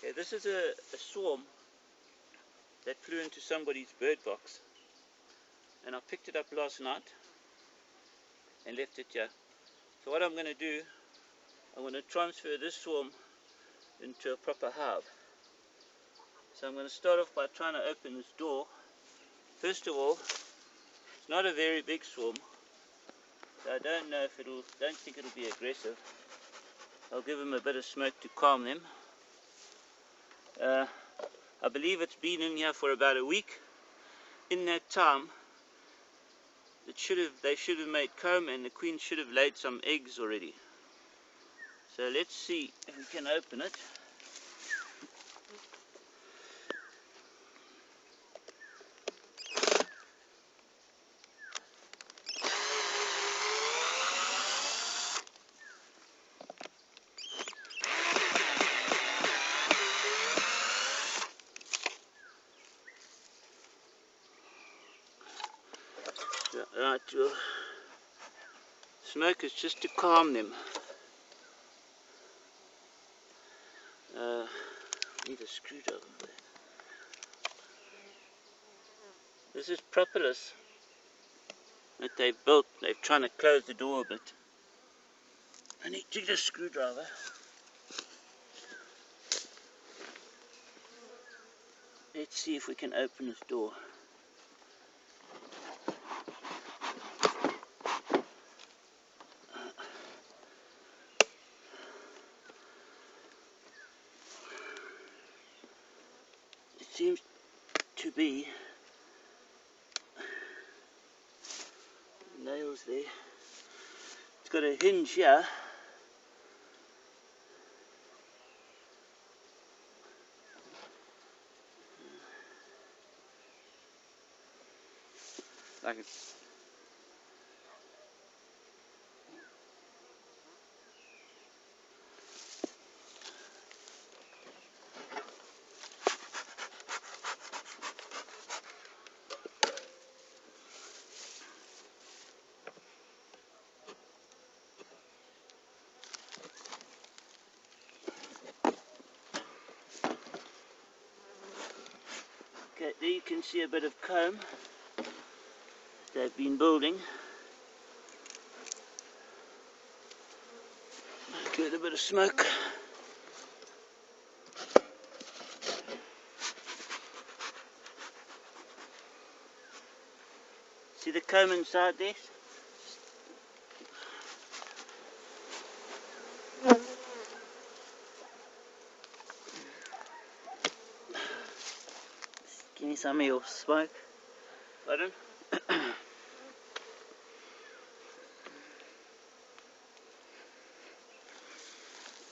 Okay, this is a swarm that flew into somebody's bird box, and I picked it up last night and left it here. So what I'm going to do, I'm going to transfer this swarm into a proper hive. So I'm going to start off by trying to open this door. First of all, it's not a very big swarm, so I don't think it'll be aggressive. I'll give them a bit of smoke to calm them. I believe it's been in here for about a week. In that time, they should have made comb, and the queen should have laid some eggs already. So let's see if we can open it. Right, well, smoke is just to calm them. Need a screwdriver for that. This is propolis that they've built. They're trying to close the door a bit. I need to get a screwdriver. Let's see if we can open this door. It seems to be nails there. It's got a hinge here. Like it's okay, there you can see a bit of comb they've been building. Give it a bit of smoke. See the comb inside there? Give me some of your smoke. Pardon?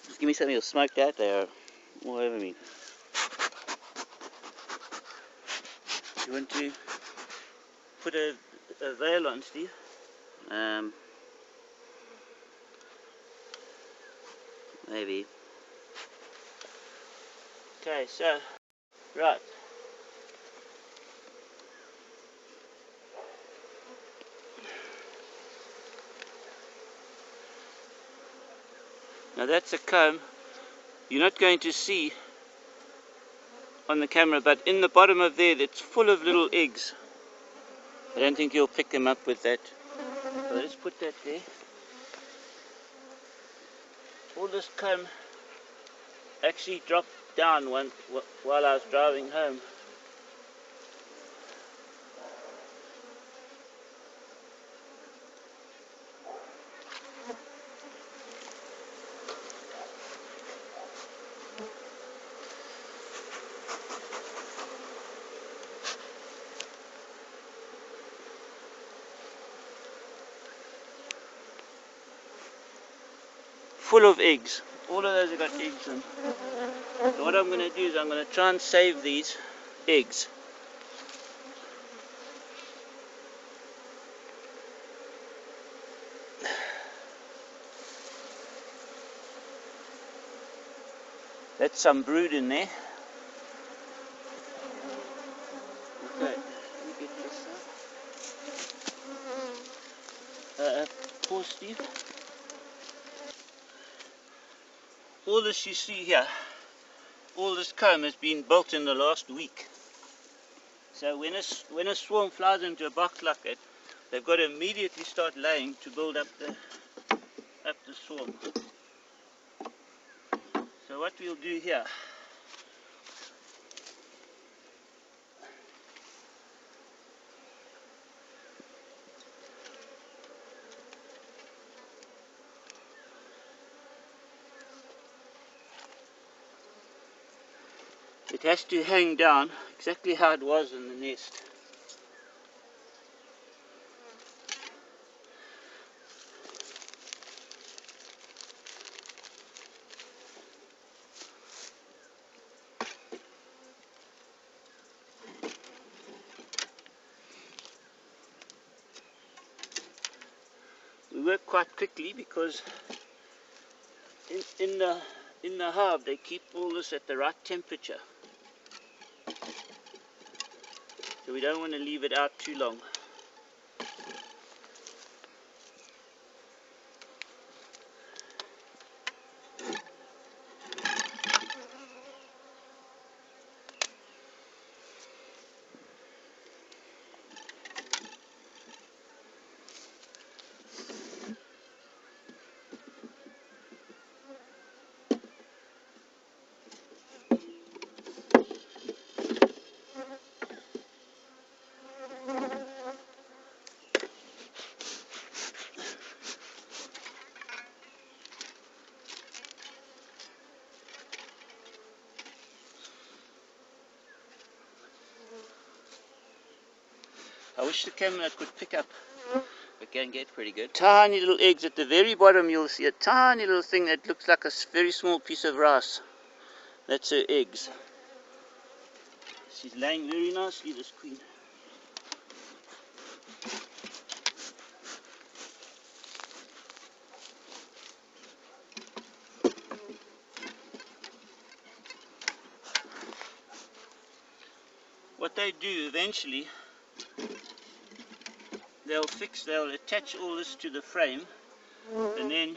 Just give me some of your smoke out there, all over me. You want to put a veil on, Steve? Maybe. Okay, so, right. Now that's a comb. You're not going to see on the camera, but in the bottom of there, it's full of little eggs. I don't think you'll pick them up with that. So let's put that there. All this comb actually dropped down while I was driving home. Full of eggs. All of those have got eggs in. So what I'm going to do is I'm going to try and save these eggs. That's some brood in there. Okay, let me get this out. Pause, Steve. All this you see here all this comb has been built in the last week. So when a swarm flies into a box like that, they've got to immediately start laying to build up the swarm. So what we'll do here, it has to hang down exactly how it was in the nest. We work quite quickly because in the hive they keep all this at the right temperature. So we don't want to leave it out too long. I wish the camera could pick up. It can get pretty good. Tiny little eggs at the very bottom. You'll see a tiny little thing that looks like a very small piece of rice. That's her eggs. She's laying very nicely, this queen. What they do eventually, they'll attach all this to the frame, and then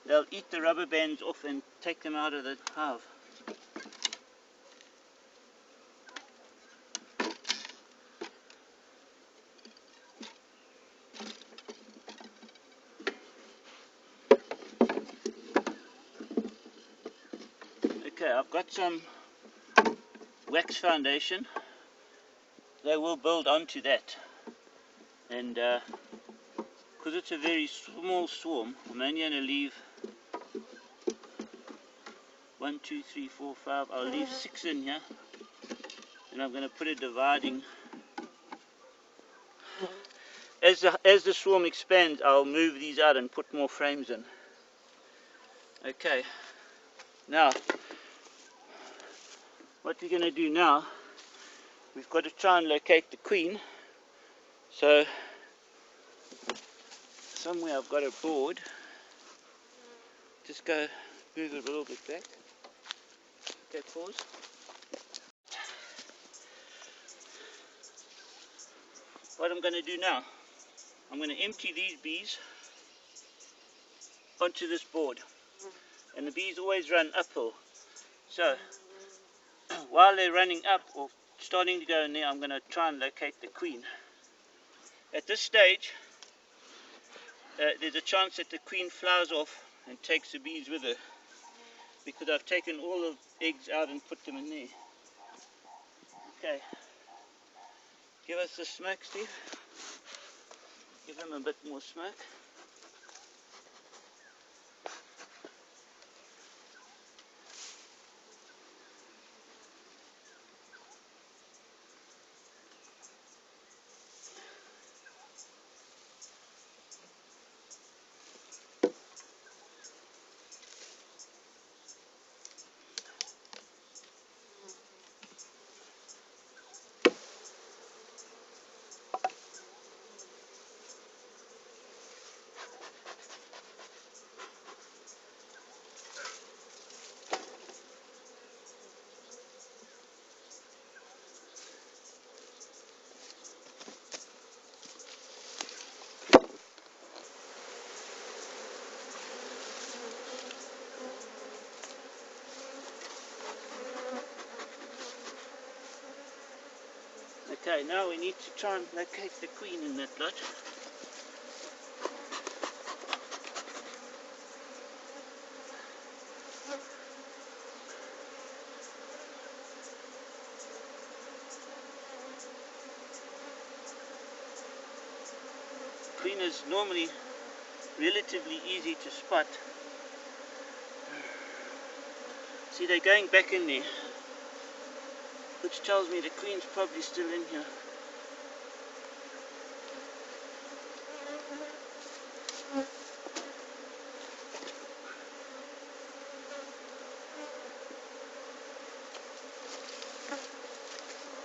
they'll eat the rubber bands off and take them out of the hive. Okay, I've got some wax foundation. They will build onto that, and because it's a very small swarm, I'm only going to leave 1, 2, 3, 4, 5. I'll leave 6 in here, and I'm going to put a dividing. As the swarm expands, I'll move these out and put more frames in. Okay, now what we're going to do now, we've got to try and locate the queen. So somewhere I've got a board. Just go move it a little bit back. Okay, pause. What I'm going to do now, I'm going to empty these bees onto this board, and the bees always run uphill. So while they're running up or starting to go in there, I'm going to try and locate the queen. At this stage, there's a chance that the queen flies off and takes the bees with her, because I've taken all the eggs out and put them in there. Okay, give us the smoke, Steve. Give them a bit more smoke. Okay, now we need to try and locate the queen in that lot. Queen is normally relatively easy to spot. See, they're going back in there, which tells me the queen's probably still in here.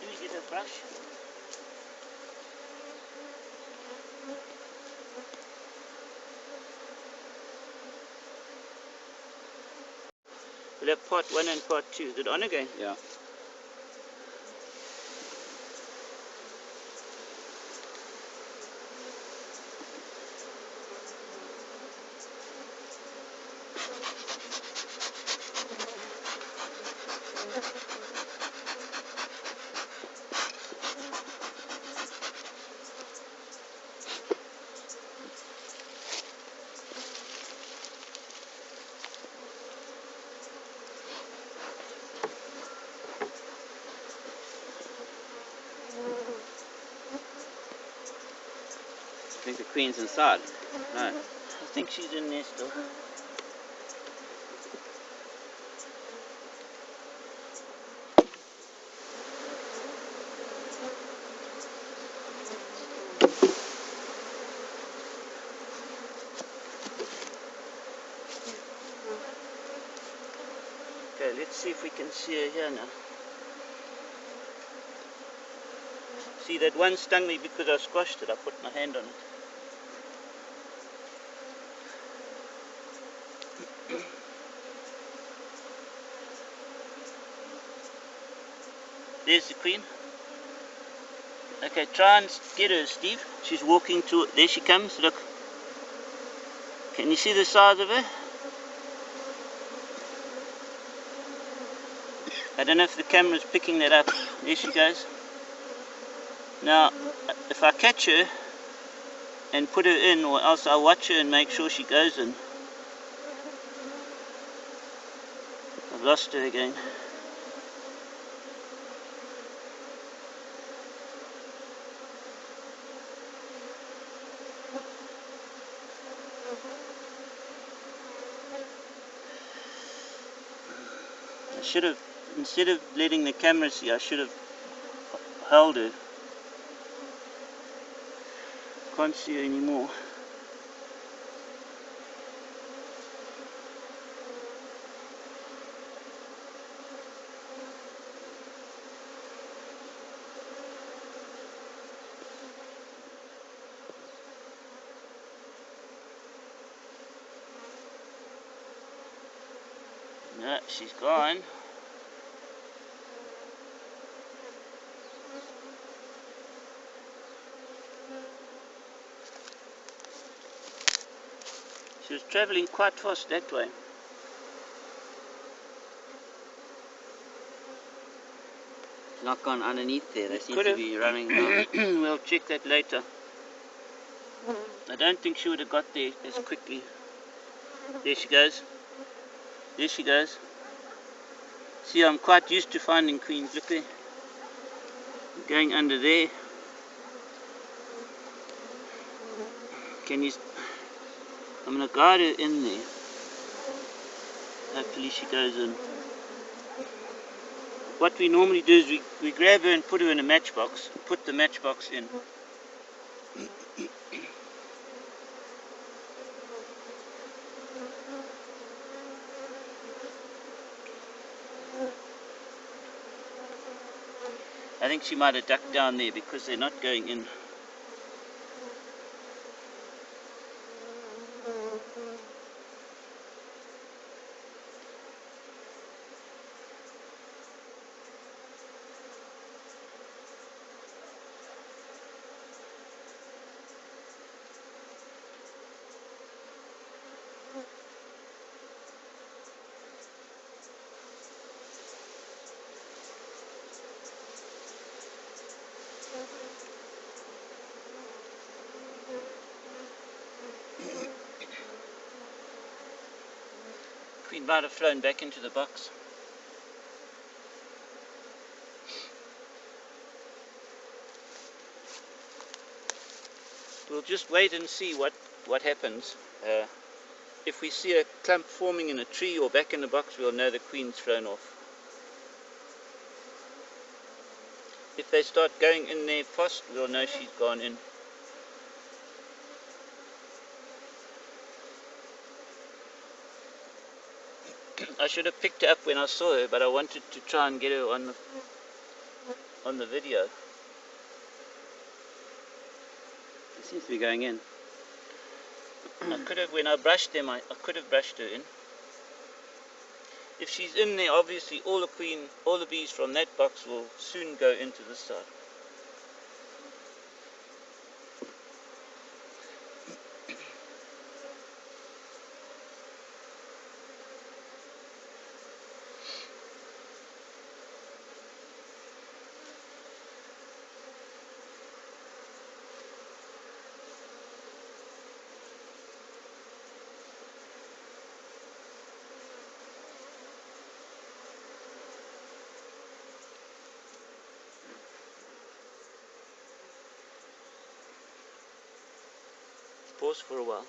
Let me get a brush. We'll have part 1 and part 2. Is it on again? Yeah. I think the queen's inside. No. I think she's in there still. Okay, let's see if we can see her here now. See, that one stung me because I squashed it. I put my hand on it. There's the queen. Okay, try and get her, Steve. She's walking to, there she comes, look. Can you see the size of her? I don't know if the camera's picking that up. There she goes. Now, if I catch her and put her in, or else I'll watch her and make sure she goes in. I've lost her again. I should have, instead of letting the camera see, I should have held her. Can't see her anymore. No, she's gone. She was travelling quite fast that way. It's not gone underneath there. They seem to be running around. We'll check that later. I don't think she would have got there as quickly. There she goes. There she goes. See, I'm quite used to finding queens. Look there. Going under there. Can you... I'm going to guide her in there. Hopefully she goes in. What we normally do is we grab her and put her in a matchbox. Put the matchbox in. I think she might have ducked down there because they're not going in. queen might have flown back into the box. We'll just wait and see what happens. If we see a clump forming in a tree or back in the box, we'll know the queen's flown off. If they start going in there fast, we'll know she's gone in. I should have picked her up when I saw her, but I wanted to try and get her on the video. It seems to be going in. I could have, when I brushed them, I could have brushed her in. If she's in there, obviously all the bees from that box will soon go into this side. Pause for a while.